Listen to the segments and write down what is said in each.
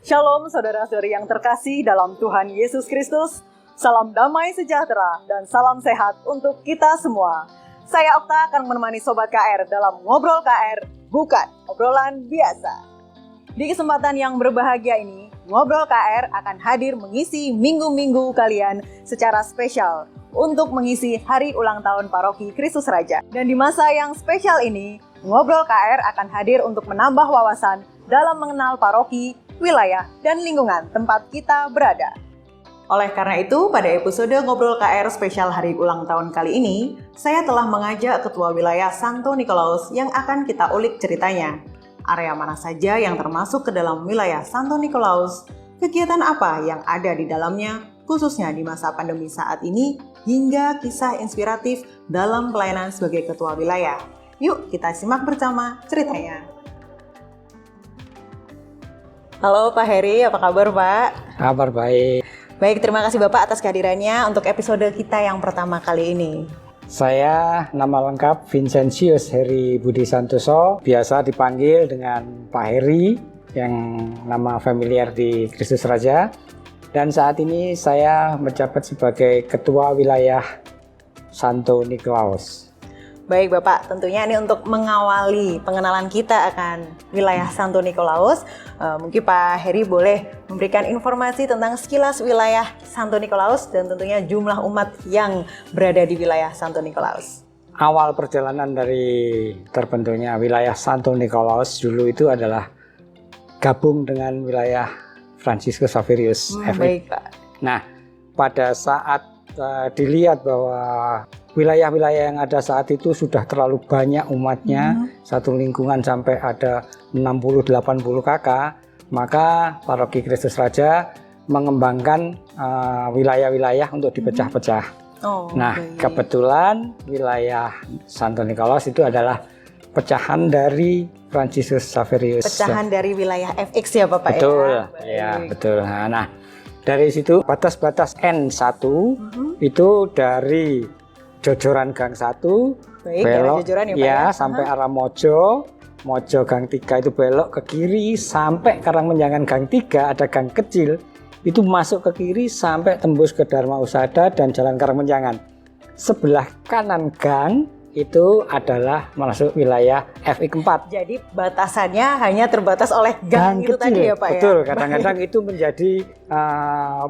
Shalom saudara-saudari yang terkasih dalam Tuhan Yesus Kristus. Salam damai sejahtera dan salam sehat untuk kita semua. Saya Okta akan menemani Sobat KR dalam Ngobrol KR, bukan obrolan biasa. Di kesempatan yang berbahagia ini, Ngobrol KR akan hadir mengisi minggu-minggu kalian secara spesial untuk mengisi hari ulang tahun Paroki Kristus Raja. Dan di masa yang spesial ini, Ngobrol KR akan hadir untuk menambah wawasan dalam mengenal paroki, wilayah, dan lingkungan tempat kita berada. Oleh karena itu, pada episode Ngobrol KR spesial hari ulang tahun kali ini, saya telah mengajak Ketua Wilayah Santo Nikolaus yang akan kita ulik ceritanya. Area mana saja yang termasuk ke dalam wilayah Santo Nikolaus, kegiatan apa yang ada di dalamnya, khususnya di masa pandemi saat ini, hingga kisah inspiratif dalam pelayanan sebagai Ketua Wilayah. Yuk kita simak bersama ceritanya. Halo Pak Heri, apa kabar Pak? Kabar baik. Baik, terima kasih Bapak atas kehadirannya untuk episode kita yang pertama kali ini. Saya nama lengkap Vincentius Heri Budi Santoso, biasa dipanggil dengan Pak Heri yang nama familiar di Kristus Raja. Dan saat ini saya menjabat sebagai Ketua Wilayah Santo Nikolaus. Baik Bapak, tentunya ini untuk mengawali pengenalan kita akan wilayah Santo Nikolaus. Mungkin Pak Heri boleh memberikan informasi tentang sekilas wilayah Santo Nikolaus dan tentunya jumlah umat yang berada di wilayah Santo Nikolaus. Awal perjalanan dari terbentuknya wilayah Santo Nikolaus dulu itu adalah gabung dengan wilayah Franciscus Xaverius. Baik Pak. Nah, pada saat dilihat bahwa wilayah-wilayah yang ada saat itu sudah terlalu banyak umatnya, satu lingkungan sampai ada 60-80 kakak, maka Paroki Kristus Raja mengembangkan wilayah-wilayah untuk dipecah-pecah. Kebetulan wilayah Santo Nikolaus itu adalah pecahan dari Franciscus Xaverius. Pecahan dari wilayah FX ya Bapak? Betul, ya betul. Nah, dari situ batas-batas N1 itu dari Jojoran Gang 1 belok sampai arah Mojo Gang 3 itu belok ke kiri sampai Karangmenjangan Gang 3 ada gang kecil itu masuk ke kiri sampai tembus ke Dharma Usada dan Jalan Karangmenjangan. Sebelah kanan gang itu adalah masuk wilayah FX4. Jadi batasannya hanya terbatas oleh gang itu kecil. Tadi ya Pak? Betul, ya? kadang-kadang itu menjadi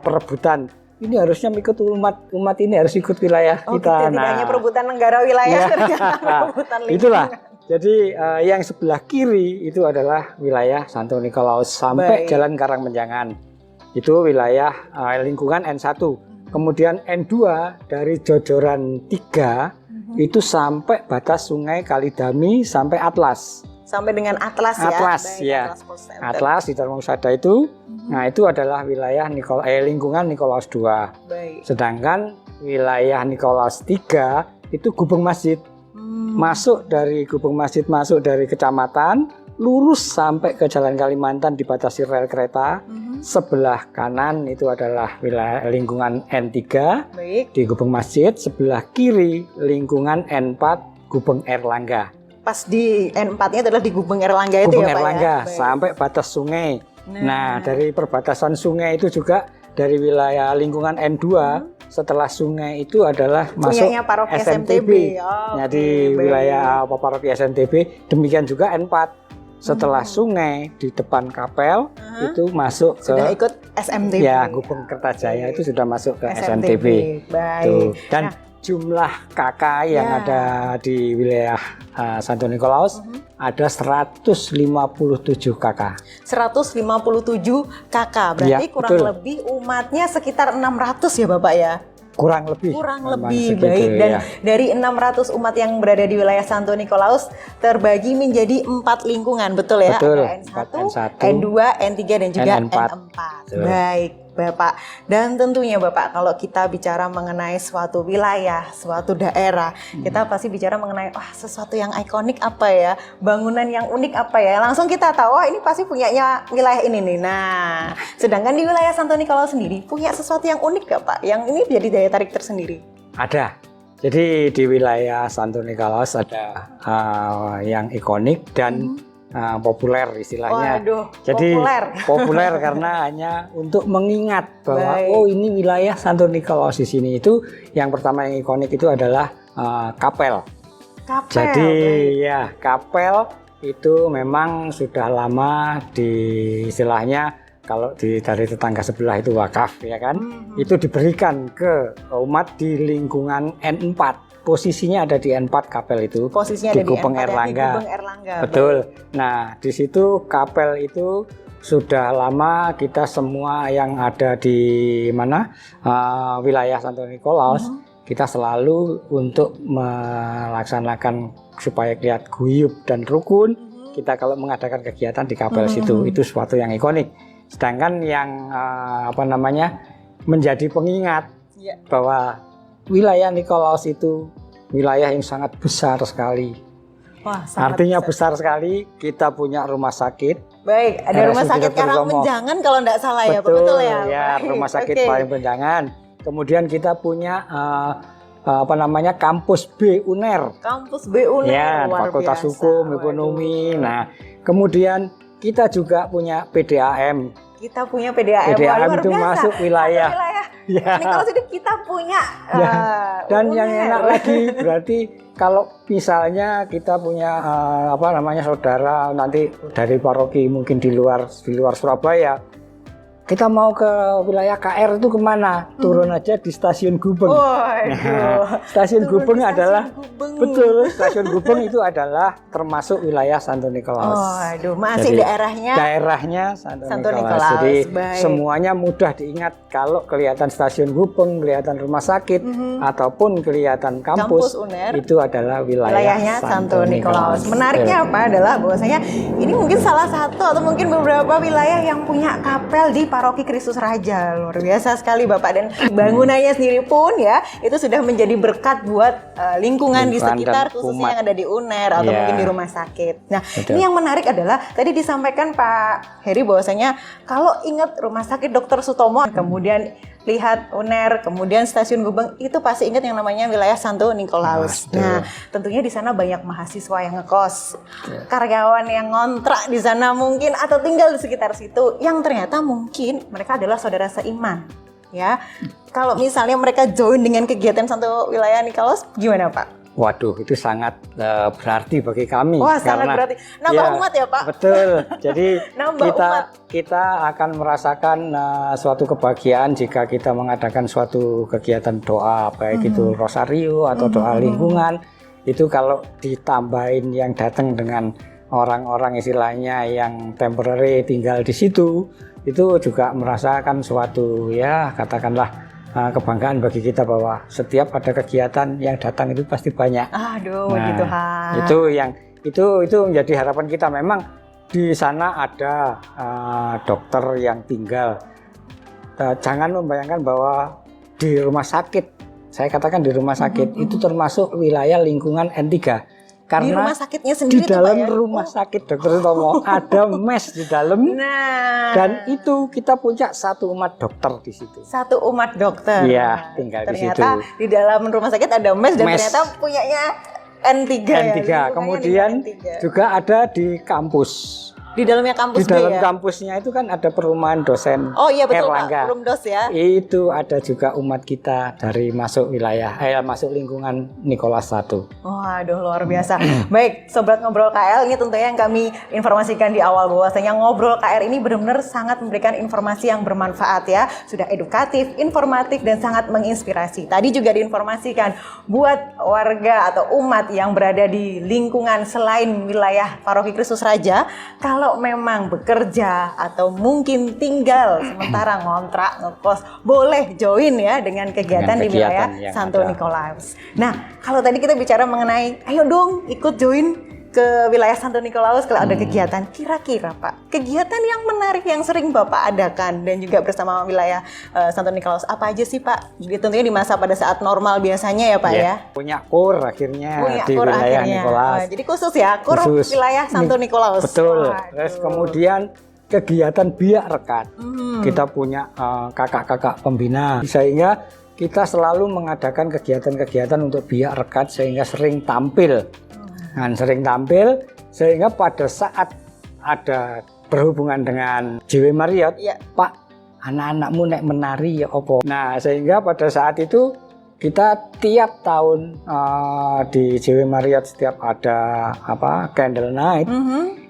perebutan. Ini harusnya ikut umat ini harus ikut wilayah kita. Gitu, tidak hanya perebutan negara wilayah, perebutan lingkungan. Itulah. Jadi yang sebelah kiri itu adalah wilayah Santo Nikolaus sampai Jalan Karangmenjangan. Itu wilayah lingkungan N1. Kemudian N2 dari Jojoran 3 itu sampai batas Sungai Kalidami sampai Atlas. Sampai dengan Atlas ya. Atlas ya. Atlas di Dharma Usada itu. Nah, itu adalah wilayah lingkungan Nikolaus II. Baik. Sedangkan wilayah Nikolaus III itu Gubeng Masjid. Masuk dari Gubeng Masjid, masuk dari kecamatan, lurus sampai ke Jalan Kalimantan dibatasi rel kereta. Sebelah kanan itu adalah wilayah lingkungan N3 di Gubeng Masjid. Sebelah kiri lingkungan N4 Gubeng Erlangga. Pas di N4-nya adalah di Gubeng Erlangga itu Gubeng ya Pak Erlangga, ya? sampai batas sungai. Nah, dari perbatasan sungai itu juga dari wilayah lingkungan N2 setelah sungai itu adalah masuk SMTB. Jadi wilayah Paroki SMTB, demikian juga N4. Setelah sungai di depan kapel itu masuk sudah ikut SMTB. Ya, Gubeng Kertajaya itu sudah masuk ke SMTB. Baik. Dan jumlah kakak yang ada di wilayah Santo Nikolaus ada 157 kakak. 157 kakak, berarti kurang lebih umatnya sekitar 600 ya Bapak ya? Kurang lebih baik. Dan dari 600 umat yang berada di wilayah Santo Nikolaus terbagi menjadi 4 lingkungan, betul ya? Betul. Ada N1, N2, N3 dan juga N4. Baik Bapak. Dan tentunya Bapak, kalau kita bicara mengenai suatu wilayah, suatu daerah, kita pasti bicara mengenai sesuatu yang ikonik apa ya, bangunan yang unik apa ya. Langsung kita tahu, ini pasti punyanya wilayah ini nih. Nah, sedangkan di wilayah Santo Nikolaus sendiri punya sesuatu yang unik gak Pak? Yang ini jadi daya tarik tersendiri. Ada. Jadi di wilayah Santo Nikolaus ada yang ikonik dan populer istilahnya. Waduh, jadi populer karena hanya untuk mengingat bahwa oh ini wilayah Santo Nikolaus di sini. Itu yang pertama yang ikonik itu adalah kapel. Jadi ya kapel itu memang sudah lama di istilahnya kalau dari tetangga sebelah itu wakaf ya kan, itu diberikan ke umat di lingkungan N4. Posisinya ada di N4 kapel itu. Posisinya di ada Gubeng di N4 Erlangga. Gubeng Erlangga. Betul. Nah di situ kapel itu sudah lama kita semua yang ada di mana wilayah Santo Nikolaus kita selalu untuk melaksanakan supaya kelihatan guyup dan rukun. Kita kalau mengadakan kegiatan di kapel situ itu suatu yang ikonik. Sedangkan yang menjadi pengingat bahwa wilayah Nikolaus itu wilayah yang sangat besar sekali. Wah, artinya besar sekali. Kita punya rumah sakit. Baik, ada rumah sakit Karangmenjangan kalau tidak salah ya, betul ya. Ya, rumah sakit Karangmenjangan. Kemudian kita punya kampus B UNER. Kampus B UNER. Ya, Fakultas Hukum, Ekonomi. Nah, kemudian kita juga punya PDAM. Kita punya PDAM. PDAM itu biasa. Masuk wilayah. Ya. Ini kalau sudah kita punya. Dan yang enak lagi berarti kalau misalnya kita punya saudara nanti dari paroki mungkin di luar Surabaya. Kita mau ke wilayah KR itu kemana? Turun aja di Stasiun Gubeng. Stasiun Gubeng adalah betul. Stasiun Gubeng itu adalah termasuk wilayah Santo Nikolaus. Masih jadi, daerahnya Santo Nikolaus. Jadi semuanya mudah diingat kalau kelihatan Stasiun Gubeng, kelihatan rumah sakit ataupun kelihatan kampus UNER, itu adalah wilayahnya Santo Nikolaus. Menariknya apa adalah bahwasanya ini mungkin salah satu atau mungkin beberapa wilayah yang punya kapel di Paroki Kristus Raja. Luar biasa sekali Bapak, dan bangunannya sendiri pun ya itu sudah menjadi berkat buat lingkungan di sekitar, khususnya yang ada di UNER atau mungkin di rumah sakit. Nah, ini yang menarik adalah tadi disampaikan Pak Heri bahwasanya kalau ingat Rumah Sakit Dr. Sutomo, kemudian lihat UNER, kemudian Stasiun Gubeng, itu pasti ingat yang namanya wilayah Santo Nikolaus. Nah, tentunya di sana banyak mahasiswa yang ngekos, karyawan yang ngontrak di sana mungkin atau tinggal di sekitar situ, yang ternyata mungkin mereka adalah saudara seiman. Ya, kalau misalnya mereka join dengan kegiatan Santo Wilayah Nikolaus, gimana Pak? Waduh, itu sangat berarti bagi kami. Wah, sangat berarti. Nambah umat ya Pak? Betul. Jadi kita akan merasakan suatu kebahagiaan jika kita mengadakan suatu kegiatan doa, baik itu rosario atau doa lingkungan. Itu kalau ditambahin yang datang dengan orang-orang istilahnya yang temporary tinggal di situ, itu juga merasakan suatu katakanlah kebanggaan bagi kita bahwa setiap ada kegiatan yang datang itu pasti banyak. Itu menjadi harapan kita. Memang di sana ada dokter yang tinggal. Jangan membayangkan bahwa di rumah sakit, saya katakan di rumah sakit itu termasuk wilayah lingkungan N3. Karena di rumah sakitnya sendiri di dalam rumah sakit Dr. Sutomo ada mes di dalam. Dan itu kita punya satu umat dokter di situ. Satu umat dokter. Iya, tinggal di situ. Ternyata di dalam rumah sakit ada mes dan ternyata punyanya N3. Kemudian juga ada di kampus. Di dalamnya kampus. Di dalam kampusnya itu kan ada perumahan dosen. Oh iya betul Erlangga. Pak, Rumdos ya. Itu ada juga umat kita dari masuk wilayah, masuk lingkungan Nikolaus I. Waduh, luar biasa. Baik, Sobat Ngobrol KL, ini tentunya yang kami informasikan di awal bahwasanya Ngobrol KR ini benar-benar sangat memberikan informasi yang bermanfaat ya. Sudah edukatif, informatif, dan sangat menginspirasi. Tadi juga diinformasikan buat warga atau umat yang berada di lingkungan selain wilayah Paroki Kristus Raja, kalau memang bekerja atau mungkin tinggal sementara ngontrak, ngekos, boleh join ya dengan kegiatan di wilayah Santo Nikolaus. Nah, kalau tadi kita bicara mengenai ayo dong ikut join ke wilayah Santo Nikolaus kalau ada kegiatan, kira-kira Pak, kegiatan yang menarik yang sering Bapak adakan dan juga bersama wilayah Santo Nikolaus apa aja sih Pak? Jadi tentunya di masa pada saat normal biasanya ya Pak ya. Punya kur akhirnya di wilayah Nikolaus. Jadi khusus ya, kur wilayah Santo Nikolaus. Betul. Terus kemudian kegiatan biak rekat. Kita punya kakak-kakak pembina sehingga kita selalu mengadakan kegiatan-kegiatan untuk biak rekat sehingga sering tampil. Sehingga pada saat ada berhubungan dengan JW Marriott, Iya. Pak, anak-anakmu nek menari ya opo. Nah, sehingga pada saat itu kita tiap tahun di JW Marriott setiap ada candle night,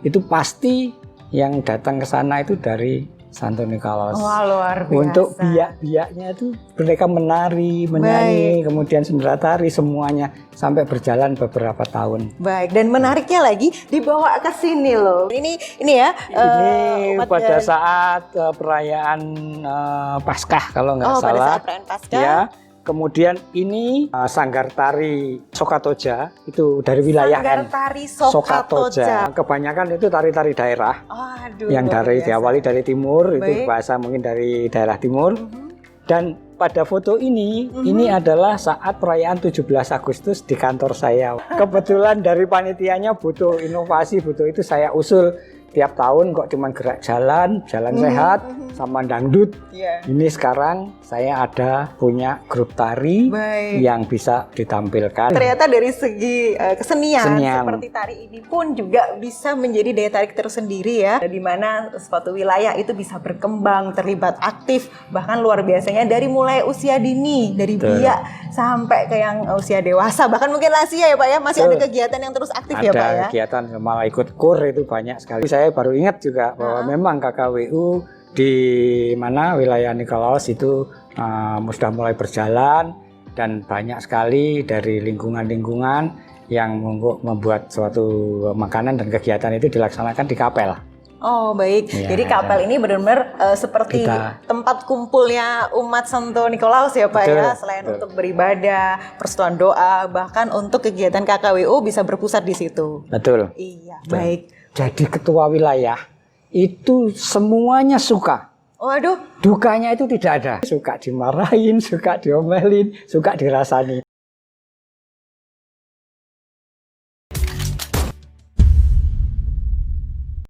itu pasti yang datang ke sana itu dari Santo Nikolaus. Wah, luar biasa. Untuk biak-biaknya itu mereka menari, menyanyi, kemudian sendera tari semuanya sampai berjalan beberapa tahun. Baik, dan menariknya lagi dibawa ke sini loh. Ini ya. Ini pada saat perayaan Paskah kalau nggak salah. Pada saat perayaan Paskah. Ya. Kemudian ini Sanggar Tari Sokatoja, itu dari wilayah Sanggar Tari Sokatoja. Kebanyakan itu tari-tari daerah. Aduh, yang diawali dari timur. Baik. Itu bahasa mungkin dari daerah timur. Dan pada foto ini adalah saat perayaan 17 Agustus di kantor saya. Kebetulan dari panitianya butuh inovasi, butuh itu saya usul. Tiap tahun kok cuma gerak jalan sehat, sama dangdut. Yeah. Ini sekarang saya punya grup tari yang bisa ditampilkan. Ternyata dari segi kesenian seperti tari ini pun juga bisa menjadi daya tarik tersendiri ya. Di mana suatu wilayah itu bisa berkembang, terlibat aktif, bahkan luar biasanya dari mulai usia dini, dari biak sampai ke yang usia dewasa, bahkan mungkin lansia ya Pak ya. Masih ada kegiatan yang terus aktif ya Pak ya. Ada kegiatan, malah ikut kur itu banyak sekali. Saya baru ingat juga bahwa memang KKWU di mana wilayah Nikolaus itu sudah mulai berjalan, dan banyak sekali dari lingkungan-lingkungan yang membuat suatu makanan dan kegiatan itu dilaksanakan di kapel. Oh baik, ya, jadi kapel ini benar-benar seperti tempat kumpulnya umat Santo Nikolaus ya Pak ya. Selain untuk beribadah, persetujuan doa, bahkan untuk kegiatan KKWU bisa berpusat di situ. Betul. Iya, baik. Jadi ketua wilayah itu semuanya suka. Waduh. Dukanya itu tidak ada. Suka dimarahin, suka diomelin, suka dirasani.